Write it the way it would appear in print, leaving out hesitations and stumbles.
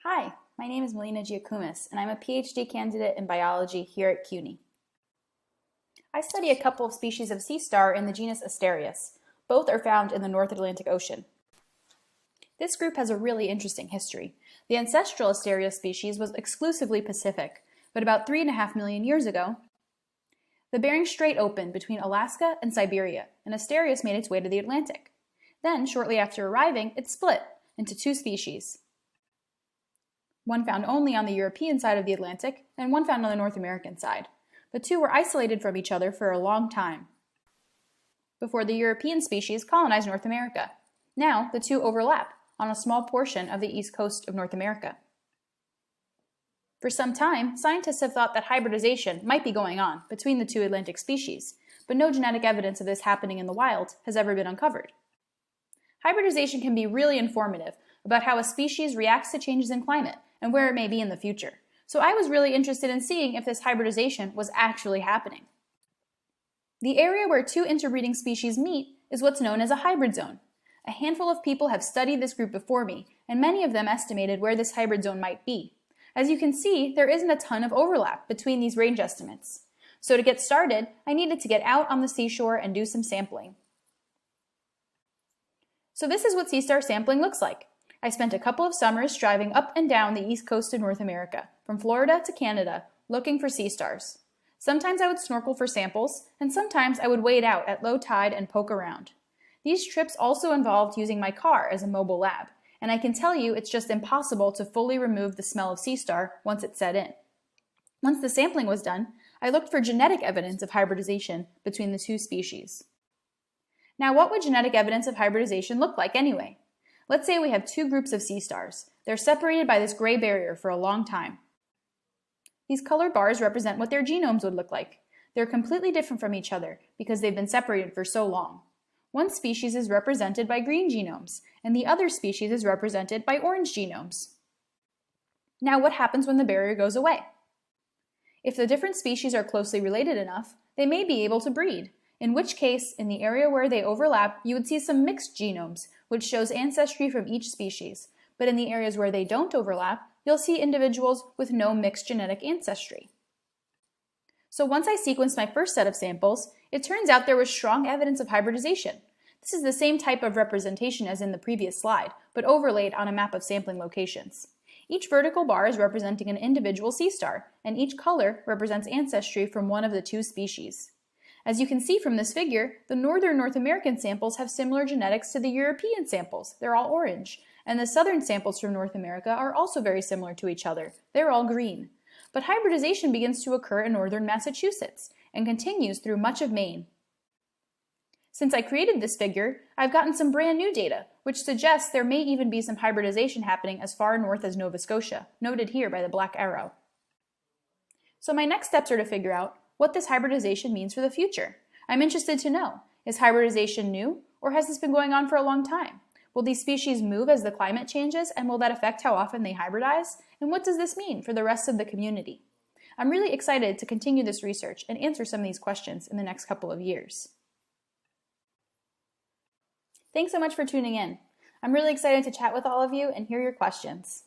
Hi, my name is Melina Giakoumis, and I'm a PhD candidate in biology here at CUNY. I study a couple of species of sea star in the genus Asterias. Both are found in the North Atlantic Ocean. This group has a really interesting history. The ancestral Asterias species was exclusively Pacific, but about 3.5 million years ago, the Bering Strait opened between Alaska and Siberia, and Asterias made its way to the Atlantic. Then, shortly after arriving, it split into two species. One found only on the European side of the Atlantic, and one found on the North American side. The two were isolated from each other for a long time before the European species colonized North America. Now, the two overlap on a small portion of the east coast of North America. For some time, scientists have thought that hybridization might be going on between the two Atlantic species, but no genetic evidence of this happening in the wild has ever been uncovered. Hybridization can be really informative about how a species reacts to changes in climate and where it may be in the future. So I was really interested in seeing if this hybridization was actually happening. The area where two interbreeding species meet is what's known as a hybrid zone. A handful of people have studied this group before me, and many of them estimated where this hybrid zone might be. As you can see, there isn't a ton of overlap between these range estimates. So to get started, I needed to get out on the seashore and do some sampling. So this is what sea star sampling looks like. I spent a couple of summers driving up and down the east coast of North America, from Florida to Canada, looking for sea stars. Sometimes I would snorkel for samples, and sometimes I would wade out at low tide and poke around. These trips also involved using my car as a mobile lab, and I can tell you it's just impossible to fully remove the smell of sea star once it's set in. Once the sampling was done, I looked for genetic evidence of hybridization between the two species. Now, what would genetic evidence of hybridization look like anyway? Let's say we have two groups of sea stars. They're separated by this gray barrier for a long time. These colored bars represent what their genomes would look like. They're completely different from each other because they've been separated for so long. One species is represented by green genomes, and the other species is represented by orange genomes. Now, what happens when the barrier goes away? If the different species are closely related enough, they may be able to breed, in which case, in the area where they overlap, you would see some mixed genomes, which shows ancestry from each species, but in the areas where they don't overlap, you'll see individuals with no mixed genetic ancestry. So once I sequenced my first set of samples, it turns out there was strong evidence of hybridization. This is the same type of representation as in the previous slide, but overlaid on a map of sampling locations. Each vertical bar is representing an individual sea star, and each color represents ancestry from one of the two species. As you can see from this figure, the northern North American samples have similar genetics to the European samples. They're all orange. And the southern samples from North America are also very similar to each other. They're all green. But hybridization begins to occur in northern Massachusetts and continues through much of Maine. Since I created this figure, I've gotten some brand new data, which suggests there may even be some hybridization happening as far north as Nova Scotia, noted here by the black arrow. So my next steps are to figure out what this hybridization means for the future. I'm interested to know, is hybridization new, or has this been going on for a long time? Will these species move as the climate changes, and will that affect how often they hybridize? And what does this mean for the rest of the community? I'm really excited to continue this research and answer some of these questions in the next couple of years. Thanks so much for tuning in. I'm really excited to chat with all of you and hear your questions.